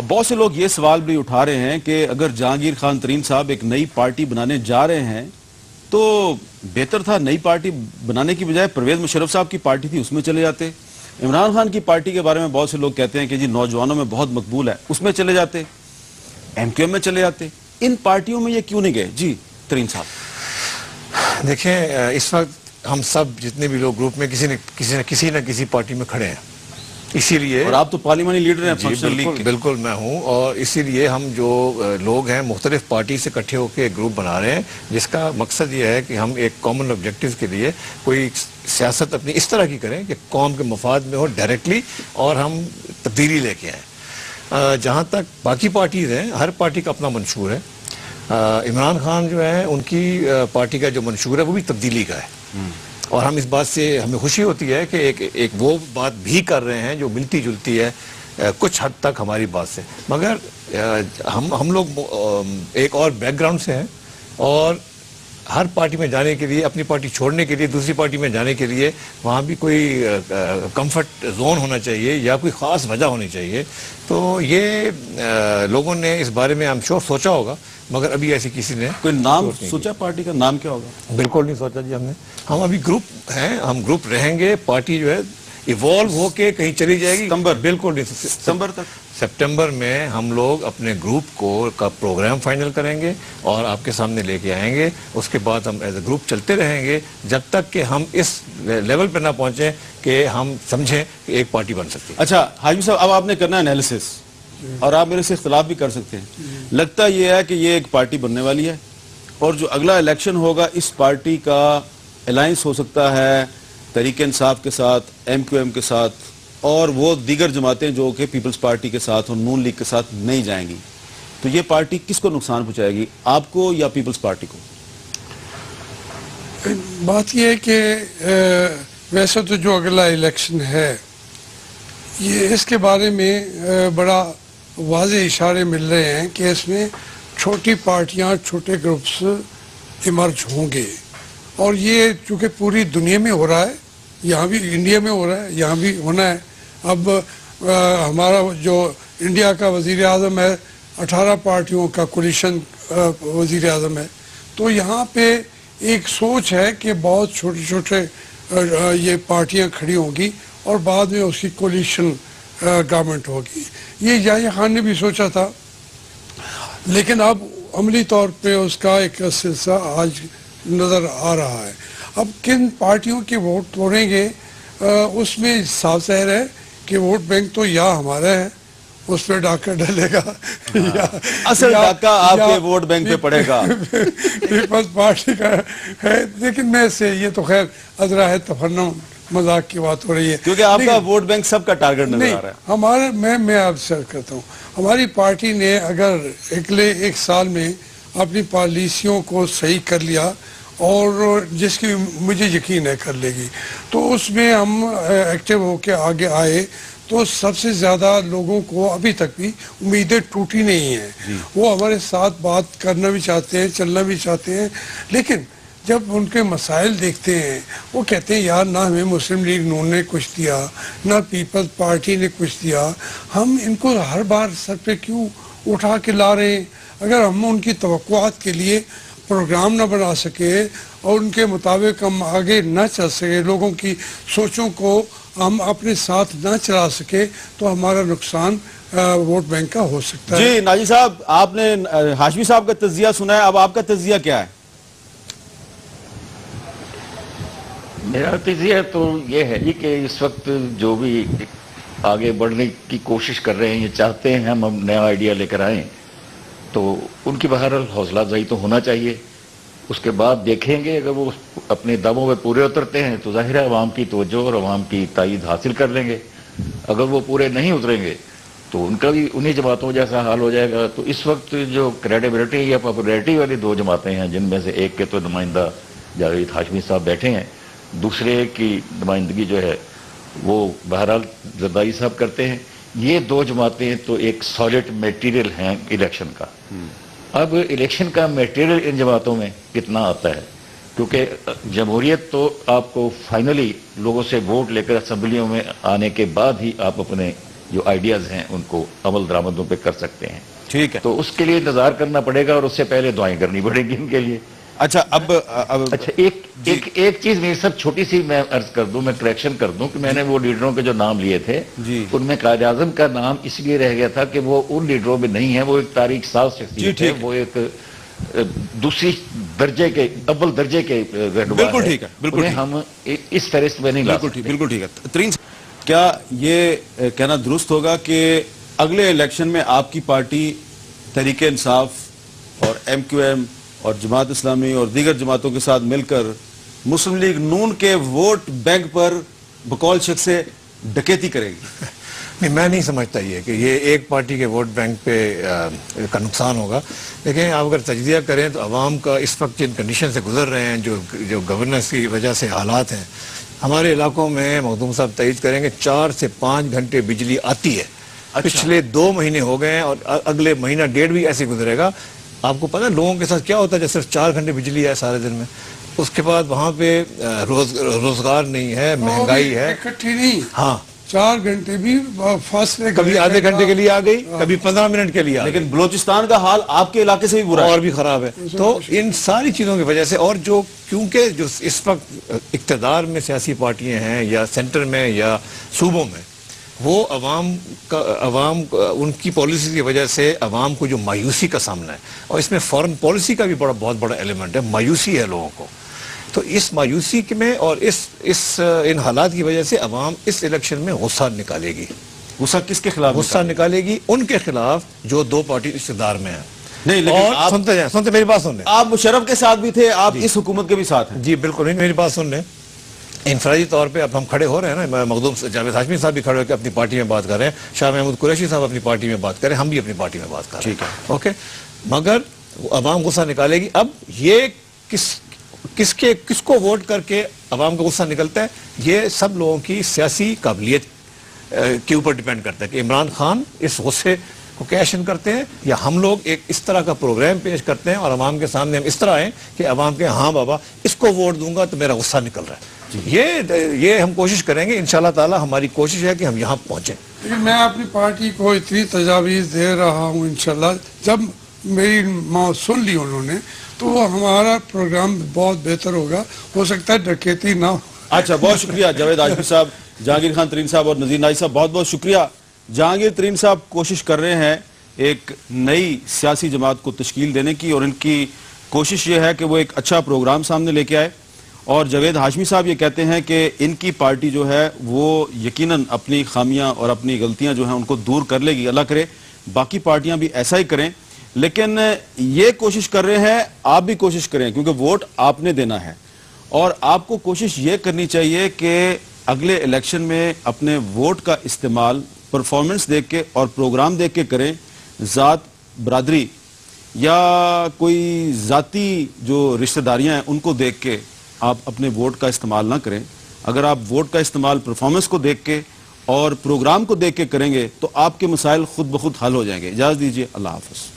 اب بہت سے لوگ یہ سوال بھی اٹھا رہے ہیں کہ اگر جہانگیر خان ترین صاحب ایک نئی پارٹی بنانے جا رہے ہیں تو بہتر تھا نئی پارٹی بنانے کی بجائے پرویز مشرف صاحب کی پارٹی تھی اس میں چلے جاتے. عمران خان کی پارٹی کے بارے میں بہت سے لوگ کہتے ہیں کہ جی نوجوانوں میں بہت مقبول ہے, اس میں چلے جاتے, ایم کیو ایم میں چلے جاتے. ان پارٹیوں میں یہ کیوں نہیں گئے جی ترین صاحب؟ دیکھیں اس وقت ہم سب جتنے بھی لوگ گروپ میں کسی نہ کسی پارٹی میں کھڑے ہیں, اسی لیے اور آپ تو پارلیمانی لیڈر ہیں فنکشنل لیگ کے. بالکل میں ہوں, اور اسی لیے ہم جو لوگ ہیں مختلف پارٹی سے اکٹھے ہو کے ایک گروپ بنا رہے ہیں جس کا مقصد یہ ہے کہ ہم ایک کامن آبجیکٹو کے لیے کوئی سیاست اپنی اس طرح کی کریں کہ قوم کے مفاد میں ہو ڈائریکٹلی, اور ہم تبدیلی لے کے آئیں. جہاں تک باقی پارٹیز ہیں, ہر پارٹی کا اپنا منشور ہے. عمران خان جو ہے ان کی پارٹی کا جو منشور ہے وہ بھی تبدیلی کا ہے, اور ہم اس بات سے ہمیں خوشی ہوتی ہے کہ ایک وہ بات بھی کر رہے ہیں جو ملتی جلتی ہے کچھ حد تک ہماری بات سے. مگر ہم لوگ ایک اور بیک گراؤنڈ سے ہیں, اور ہر پارٹی میں جانے کے لیے, اپنی پارٹی چھوڑنے کے لیے دوسری پارٹی میں جانے کے لیے وہاں بھی کوئی کمفرٹ زون ہونا چاہیے یا کوئی خاص وجہ ہونی چاہیے. تو یہ لوگوں نے اس بارے میں ہم شور سوچا ہوگا, مگر ابھی ایسی کسی نے کوئی نام سوچا پارٹی کا نام کیا ہوگا؟ بالکل نہیں سوچا جی ہم نے. ہم ابھی گروپ ہیں, ہم گروپ رہیں گے. پارٹی جو ہے ایوالو ہو کے کہیں چلی جائے گی. بالکل نہیں. ستمبر تک, سپٹمبر میں ہم لوگ اپنے گروپ کا پروگرام فائنل کریں گے اور آپ کے سامنے لے کے آئیں گے. اس کے بعد ہم ایز اے گروپ چلتے رہیں گے جب تک کہ ہم اس لیول پہ نہ پہنچیں کہ ہم سمجھیں کہ ایک پارٹی بن سکتی ہے. اچھا حاجی صاحب, اب آپ نے کرنا ہے انالیسس, اور آپ میرے سے اختلاف بھی کر سکتے ہیں. لگتا یہ ہے کہ یہ ایک پارٹی بننے والی ہے, اور جو اگلا الیکشن ہوگا اس پارٹی کا الائنس ہو سکتا ہے تحریک انصاف کے ساتھ, ایم کیو ایم کے ساتھ, اور وہ دیگر جماعتیں جو کہ پیپلز پارٹی کے ساتھ اور نون لیگ کے ساتھ نہیں جائیں گی. تو یہ پارٹی کس کو نقصان پہنچائے گی, آپ کو یا پیپلز پارٹی کو؟ بات یہ ہے کہ ویسے تو جو اگلا الیکشن ہے یہ اس کے بارے میں بڑا واضح اشارے مل رہے ہیں کہ اس میں چھوٹی پارٹیاں, چھوٹے گروپس ایمرج ہوں گے. اور یہ چونکہ پوری دنیا میں ہو رہا ہے, یہاں بھی انڈیا میں ہو رہا ہے, یہاں بھی ہونا ہے. اب ہمارا جو انڈیا کا وزیر اعظم ہے 18 پارٹیوں کا کولیشن وزیر اعظم ہے, تو یہاں پہ ایک سوچ ہے کہ بہت چھوٹے چھوٹے یہ پارٹیاں کھڑی ہوں گی اور بعد میں اس کی کولیشن گورنمنٹ ہوگی. یہ یحییٰ خان نے بھی سوچا تھا, لیکن اب عملی طور پہ اس کا ایک سلسلہ آج نظر آ رہا ہے. اب کن پارٹیوں کے ووٹ توڑیں گے اس میں صاف ظاہر ہے کہ ووٹ بینک تو یا ہمارا ہے, اس پہ ڈاکہ ڈلے گا, اصل ڈاکہ آپ کے ووٹ بینک پہ پڑے گا, پیپلز پارٹی کا ہے. لیکن میں سے یہ تو خیر ادرا ہے تفنن مذاق کی بات ہو رہی ہے, کیونکہ آپ کا ووٹ بینک سب کا ٹارگٹ نظر آ رہا ہے. ہمارے میں آپ سے عرض کرتا ہوں, ہماری پارٹی نے اگر اگلے ایک سال میں اپنی پالیسیوں کو صحیح کر لیا, اور جس کی مجھے یقین ہے کر لے گی, تو اس میں ہم ایکٹیو ہو کے آگے آئے تو سب سے زیادہ لوگوں کو ابھی تک بھی امیدیں ٹوٹی نہیں ہیں. وہ ہمارے ساتھ بات کرنا بھی چاہتے ہیں, چلنا بھی چاہتے ہیں, لیکن جب ان کے مسائل دیکھتے ہیں وہ کہتے ہیں یار نہ ہمیں مسلم لیگ نون نے کچھ دیا, نہ پیپلز پارٹی نے کچھ دیا, ہم ان کو ہر بار سر پہ کیوں اٹھا کے لا رہے ہیں. اگر ہم ان کی توقعات کے لیے پروگرام نہ بنا سکے اور ان کے مطابق ہم آگے نہ چل سکے, لوگوں کی سوچوں کو ہم اپنے ساتھ نہ چلا سکے, تو ہمارا نقصان ووٹ بینک کا ہو سکتا ہے. جی ناجی صاحب, آپ نے ہاشمی صاحب کا تجزیہ سنا ہے, اب آپ کا تجزیہ کیا ہے؟ میرا تجزیہ تو یہ ہے جی کہ اس وقت جو بھی آگے بڑھنے کی کوشش کر رہے ہیں, یہ چاہتے ہیں ہم نیا آئیڈیا لے کر آئیں, تو ان کی بہرحال حوصلہ افزائی تو ہونا چاہیے. اس کے بعد دیکھیں گے اگر وہ اپنے دعووں پہ پورے اترتے ہیں تو ظاہر ہے عوام کی توجہ اور عوام کی تائید حاصل کر لیں گے. اگر وہ پورے نہیں اتریں گے تو ان کا بھی انہی جماعتوں جیسا حال ہو جائے گا. تو اس وقت جو کریڈیبلٹی یا پاپولیرٹی والی دو جماعتیں ہیں, جن میں سے ایک کے تو نمائندہ جاوید ہاشمی صاحب بیٹھے ہیں, دوسرے کی نمائندگی جو ہے وہ بہرحال زرداری صاحب کرتے ہیں, یہ دو جماعتیں تو ایک سالڈ میٹیریل ہیں الیکشن کا. اب الیکشن کا میٹیریل ان جماعتوں میں کتنا آتا ہے, کیونکہ جمہوریت تو آپ کو فائنلی لوگوں سے ووٹ لے کر اسمبلیوں میں آنے کے بعد ہی آپ اپنے جو آئیڈیاز ہیں ان کو عمل درآمدوں پہ کر سکتے ہیں. ٹھیک ہے. تو اس کے لیے انتظار کرنا پڑے گا اور اس سے پہلے دعائیں کرنی پڑیں گی ان کے لیے. اچھا اب اچھا ایک چیز میری سب چھوٹی سی میں عرض کر دوں, میں کریکشن کر دوں کہ میں نے وہ لیڈروں کے جو نام لیے تھے ان میں قائد اعظم کا نام اس لیے رہ گیا تھا کہ وہ ان لیڈروں میں نہیں ہے, وہ ایک تاریخ ساز شخصیت ہے, وہ ایک دوسری درجے کے اول درجے کے رہنما. بالکل ٹھیک ہے, بالکل ہم اس فہرست میں نہیں لا سکتے. بالکل ٹھیک ہے. ترین کیا یہ کہنا درست ہوگا کہ اگلے الیکشن میں آپ کی پارٹی تحریک انصاف اور ایم کیو ایم اور جماعت اسلامی اور دیگر جماعتوں کے ساتھ مل کر مسلم لیگ نون کے ووٹ بینک پر بقول شخص سے ڈکیتی کرے گی؟ نہیں, میں نہیں سمجھتا یہ کہ یہ ایک پارٹی کے ووٹ بینک پہ کا نقصان ہوگا. لیکن آپ اگر تجزیہ کریں تو عوام کا اس وقت جن کنڈیشن سے گزر رہے ہیں, جو گورننس کی وجہ سے حالات ہیں ہمارے علاقوں میں, مخدوم صاحب تائید کریں گے 4 سے 5 گھنٹے بجلی آتی ہے. پچھلے 2 مہینے ہو گئے ہیں اور اگلے مہینہ ڈیڑھ بھی ایسے گزرے گا. آپ کو پتہ ہے لوگوں کے ساتھ کیا ہوتا ہے جب صرف 4 گھنٹے بجلی ہے سارے دن میں, اس کے بعد وہاں پہ روزگار نہیں ہے, مہنگائی ہے. اکٹھی نہیں, ہاں 4 گھنٹے بھی فاصلے, کبھی آدھے گھنٹے کے لیے آ گئی, کبھی 15 منٹ کے لیے آ گئی. لیکن بلوچستان کا حال آپ کے علاقے سے بھی برا ہے, اور بھی خراب ہے. تو ان ساری چیزوں کی وجہ سے, اور کیونکہ جو اس وقت اقتدار میں سیاسی پارٹیاں ہیں یا سینٹر میں یا صوبوں میں, وہ عوام ان کی پالیسی کی وجہ سے عوام کو جو مایوسی کا سامنا ہے, اور اس میں فارن پالیسی کا بھی بہت بڑا ایلیمنٹ ہے, مایوسی ہے لوگوں کو. تو اس مایوسی میں اور ان حالات کی وجہ سے عوام اس الیکشن میں غصہ نکالے گی. غصہ کس کے خلاف غصہ نکالے گی؟ ان کے خلاف جو 2 پارٹی اقتدار میں ہیں. نہیں, لیکن اور سنتے میری بات سن لیں. آپ مشرف کے ساتھ بھی تھے, آپ اس حکومت کے بھی ساتھ ہیں. جی بالکل نہیں, میری بات سن لیں. انفرادی طور پہ اب ہم کھڑے ہو رہے ہیں نا, مخدوم جاوید ہاشمی صاحب بھی کھڑے ہو کے اپنی پارٹی میں بات کر رہے ہیں, شاہ محمود قریشی صاحب اپنی پارٹی میں بات کر رہے ہیں, ہم بھی اپنی پارٹی میں بات کر رہے ہیں. ٹھیک ہے, اوکے. مگر عوام غصہ نکالے گی. اب یہ کس کو ووٹ کر کے عوام کا غصہ نکلتا ہے, یہ سب لوگوں کی سیاسی قابلیت کے اوپر ڈیپینڈ کرتا ہے کہ عمران خان اس غصے کو کیشن کرتے ہیں یا ہم لوگ ایک اس طرح کا پروگرام پیش کرتے ہیں اور عوام کے سامنے ہم اس طرح آئیں کہ عوام کے ہاں بابا اس کو ووٹ دوں گا تو میرا غصہ نکل رہا ہے. یہ ہم کوشش کریں گے انشاءاللہ تعالی. ہماری کوشش ہے کہ ہم یہاں پہنچیں. لیکن میں اپنی پارٹی کو اتنی تجاویز دے رہا ہوں, انشاءاللہ جب میری سن لی انہوں نے تو وہ ہمارا پروگرام بہت بہتر ہوگا. ہو سکتا ہے ڈکیتی نہ ہو. اچھا, بہت شکریہ جاوید ہاشمی صاحب, جہانگیر خان ترین صاحب اور نذیر نائی صاحب, بہت بہت شکریہ. جہانگیر ترین صاحب کوشش کر رہے ہیں ایک نئی سیاسی جماعت کو تشکیل دینے کی, اور ان کی کوشش یہ ہے کہ وہ ایک اچھا پروگرام سامنے لے کے آئے. اور جاوید ہاشمی صاحب یہ کہتے ہیں کہ ان کی پارٹی جو ہے وہ یقیناً اپنی خامیاں اور اپنی غلطیاں جو ہیں ان کو دور کر لے گی. اللہ کرے باقی پارٹیاں بھی ایسا ہی کریں. لیکن یہ کوشش کر رہے ہیں, آپ بھی کوشش کریں, کیونکہ ووٹ آپ نے دینا ہے, اور آپ کو کوشش یہ کرنی چاہیے کہ اگلے الیکشن میں اپنے ووٹ کا استعمال پرفارمنس دیکھ کے اور پروگرام دیکھ کے کریں. ذات, برادری یا کوئی ذاتی جو رشتہ داریاں ہیں ان کو دیکھ کے آپ اپنے ووٹ کا استعمال نہ کریں. اگر آپ ووٹ کا استعمال پرفارمنس کو دیکھ کے اور پروگرام کو دیکھ کے کریں گے تو آپ کے مسائل خود بخود حل ہو جائیں گے. اجازت دیجیے, اللہ حافظ.